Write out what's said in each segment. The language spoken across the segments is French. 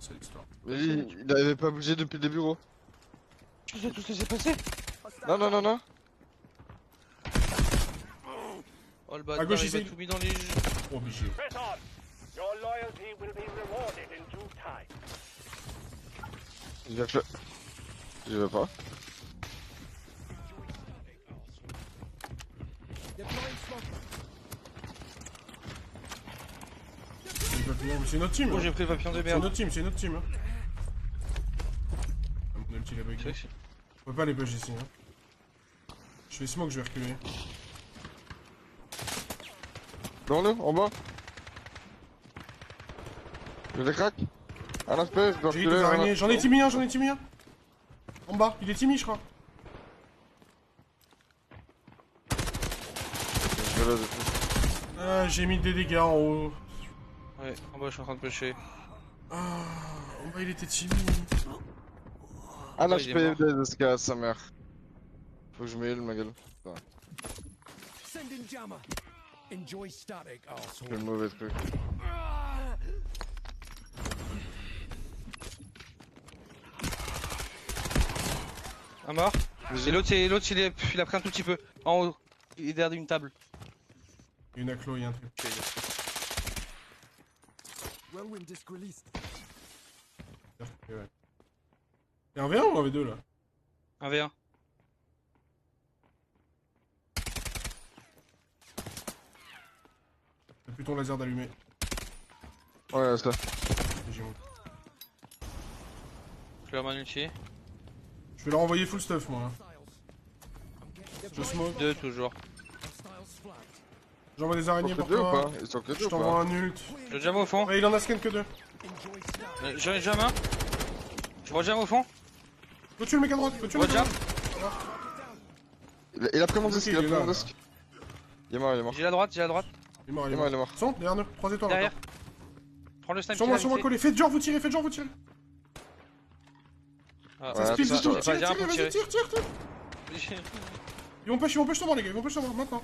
C'est l'histoire. Il avait pas bougé depuis le début, gros. Tu les as tous laissés passer? Non, non, non, non. Oh le À bâtard, gauche, il ici. m'a tout mis dans les jeux. Obligé. Press on. Your loyalty will be rewarded in due time. Il a fait. Je vais pas. C'est notre team. Oh Hein. j'ai pris le papillon de C'est merde. notre team, c'est notre team. Hein. Ah, mon ulti, il est bugué. On peut pas les push ici. Hein. Je fais smoke, je vais reculer. Dans le, en bas. Je les craque. Un aspect, je dois J'ai hit reculer. des araignées. J'en ai timé un, j'en ai timé un. En bas, il est timide, je crois. Je vais là, J'ai mis des dégâts en haut. Ouais, en bas je suis en train de pêcher. Ah, en bas il était timide. Un Ouais, il est HP de SK à sa mère. Faut que je me heal, ma gueule. Sending jammer. Enjoy static, C'est le asshole. mauvais truc. Un mort. Et l'autre il a pris un tout petit peu. En haut. Il est derrière une table. Il y a une acclo, il y a un truc. Whirlwind disc released. Ouais. Y'a un V1 ou un V2 là? Un V1. T'as plus ton laser d'allumer. Ouais, ça. J'ai mon- Je leur mets un ulti. Je vais leur envoyer full stuff moi. Hein. Je smoke. Deux toujours. J'envoie des Ils araignées sont pour que deux ou toi. pas? Ils sont que deux Je ou t'envoie pas? un ult. Je jam au fond. Ouais, il en a scan que deux. J'en ai jam un. Je rejam au fond. Faut tuer le mec à droite, faut tuer le mec à Rejam. droite. Il a pris mon Ok, disque, il il a est pris là, mon là. disque. Il est mort, il est mort. J'ai la droite, j'ai la droite. Il est mort, Il est mort, il est mort. Sont derrière nous, 3 étoiles. Derrière. encore. Prends le snipe. Sur moi collé. Faites genre vous tirez, faites genre vous tirez. Ah, Ouais, Ça split, ça, c'est tout. j'ai pas Tire, rien tire, pour vas-y, tirer. tire. Ils vont push sur moi les gars, ils vont push sur moi maintenant.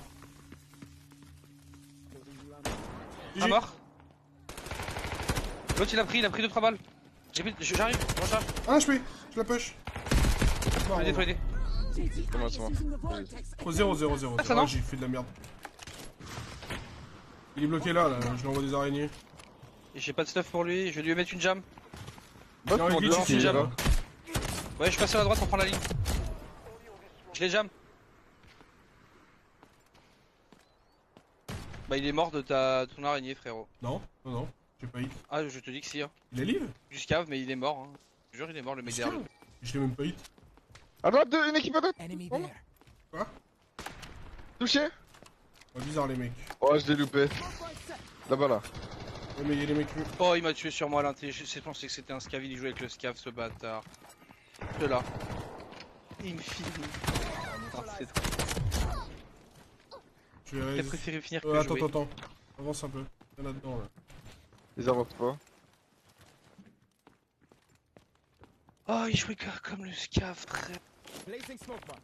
Un mort. L'autre il a pris 2-3 balles. J'arrive, je recharge. Un HP, je la push. Faut aider, faut aider. C'est moi, c'est moi. Au 0-0-0. Ah, ça non. J'ai fait de la merde. Il est bloqué là, je lui envoie des araignées. Et j'ai pas de stuff pour lui, je vais lui mettre une jam. Botte Non, mon il glitch dehors, ici, il est jam. là. Ouais, je suis passé à la droite, on prend la ligne. Je les jam. Bah il est mort de ton araignée frérot. Non, j'ai pas hit. Ah je te dis que si hein. Il est live? Du scave mais il est mort hein. Je te jure il est mort le mec derrière. Je l'ai même pas hit. À droite, une équipe à droite. Enemy Oh. there. Touché. Oh, bizarre les mecs. Oh, je l'ai loupé. Là-bas, là. Ouais, mais il y a les mecs. Oh il m'a tué sur moi à l'inté, je pensais que c'était un scav, il jouait avec le scav ce bâtard. De là. Il me finit. Putain, c'est trop. Je vais J'ai raise. préféré finir que Attends, jouer. attends. Avance un peu. Il y en a dedans là. Ils avancent pas. Oh il jouait comme le scav très. Blazing smoke bomb.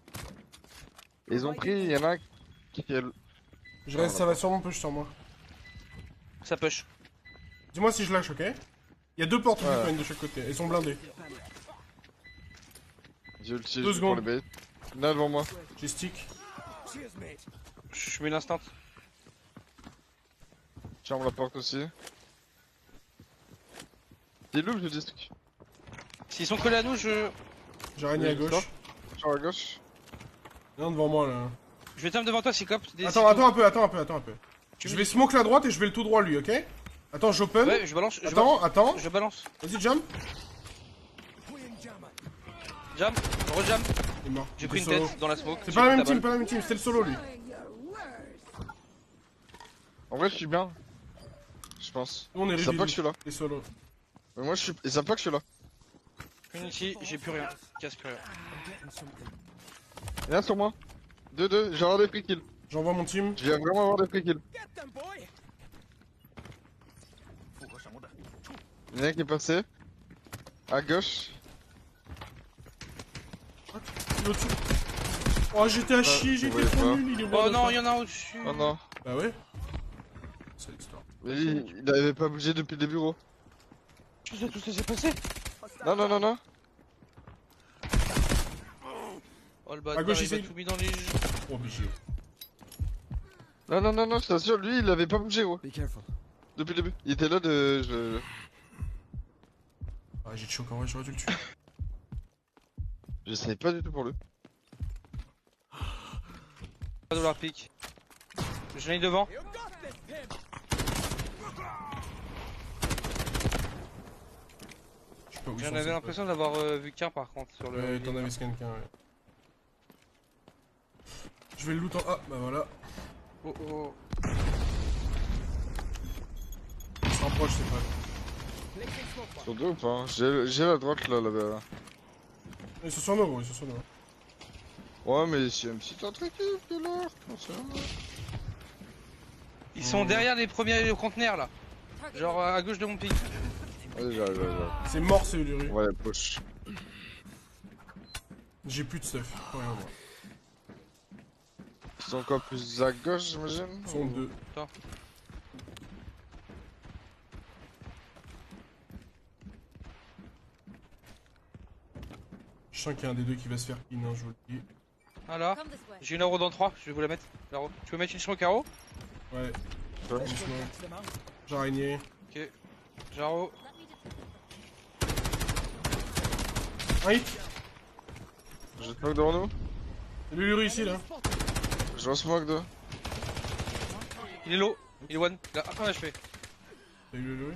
Ils ont pris, il y en a un qui est. Je reste, ça va sûrement push sur moi. Ça push. Dis-moi si je lâche, ok? Il y a deux portes Ouais. Bitcoin de chaque côté. Ils sont blindés. J'ai ulti 2 pour secondes. les bait. Il y en a devant moi. J'ai stick. Cheers, mate. Je mets l'instant. Ferme la porte aussi. Il loupe le disque. S'ils sont collés à nous je. J'ai araignée à Oui, gauche. Sur la gauche. Il y en a un devant moi là. Je vais devant toi Cyclope. Attends un peu. Je vais smoke la droite et je vais le tout droit lui, ok? Attends, j'open. Ouais je balance. Attends. Je balance. Vas-y, jump. Queen jammer. Jam. Rejam. Il est mort. J'ai Il pris était une solo. tête dans la smoke. C'est j'ai pas la pris même ta team, balle. c'était le solo lui. En vrai, je suis bien. Je pense. Nous on est Ils savent pas que ready. je suis là. Les solo. Mais moi, je suis. Ils savent pas que je suis là. Unity, j'ai plus rien. Casse plus rien. Getting something. Il y en a un sur moi. 2-2, j'ai avoir des free kills. J'envoie mon team. Je viens vraiment avoir des free kills. Get them, boy. Il y en a un qui est passé. À gauche. Il est au-dessus. Oh, j'étais à chier, j'étais ouais, trop pas. nul. Il est Oh bon, non, ça. il y en a un au-dessus. Oh non. Bah ouais. C'est l'histoire. Mais il avait pas bougé depuis le début, gros. Qu'est-ce que tout ça s'est passé? Non, non, non, non. Oh le bâtard, gauche, il m'a ici. tout mis dans les jeux. Oh, obligé. Non, non, non, non, je t'assure, lui, il avait pas bougé, gros. Be careful. Depuis le début. Il était là de. Ah, j'ai de choc en vrai, j'aurais dû le tuer. Je savais pas du tout pour lui. Pas de leur pique. Je l'ai devant. You got this, Pim. Je sais pas où ils J'en sont, avais ces l'impression d'avoir vu qu'un par contre sur potes. le. Ouais, t'en avais quelqu'un, ouais. Je vais le loot en. Ah, bah voilà. Oh oh. Il se rapproche, c'est pas. Placing smoke bomb. Sur deux ou pas hein. J'ai la droite là, là-bas. Ils sont sur nous, gros, ils sont sur nous. Ouais, mais c'est un petit truc qui est là. Attention. Ils sont derrière les premiers conteneurs là. Genre à gauche de mon pic. Allez, j'arrive. C'est mort, c'est Uluru. On va la push. J'ai plus de stuff. Rien, moi. Ils sont encore plus à gauche, j'imagine. Ils sont deux. Attends. Je sens qu'il y a un des deux qui va se faire in, hein, je vous le dis. Voilà. Come this way. J'ai une arrow dans 3, je vais vous la mettre. L'arrow. Tu peux mettre une smoke arrow? Ouais, Ouais. Let's go back to the mountain. j'ai araignée. Ok. J'ai arrow. Let me just. Un hit. Je te moque devant nous. C'est l'Uluru ici, là. Je vois smoke deux. Il est low. Il est one. Il a 1 HP. C'est l'Uluru.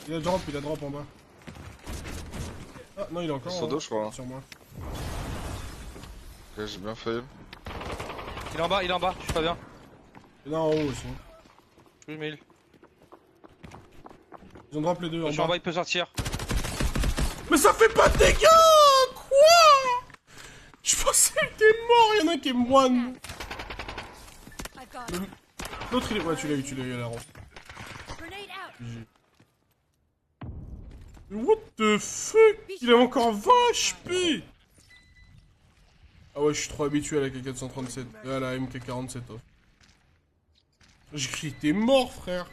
Il a drop en bas. Ah non, il est encore Sur deux, je crois, hein. sur moi. Ok, j'ai bien failli. Il est en bas, je suis pas bien. Il est en haut aussi. Oui, mais Ils ont drop les deux je en suis en bas. bas, il peut sortir. Mais ça fait pas de dégâts. Quoi? Je pensais qu'il était mort, il y en a un qui est moine. I've got it. L'autre il est... Ouais, tu l'as eu à la ronde. Grenade out. GG. What the fuck? Il a encore 20 HP. Ah ouais, je suis trop habitué à la K437. À la MK47. J'ai cru qu'il était mort, frère.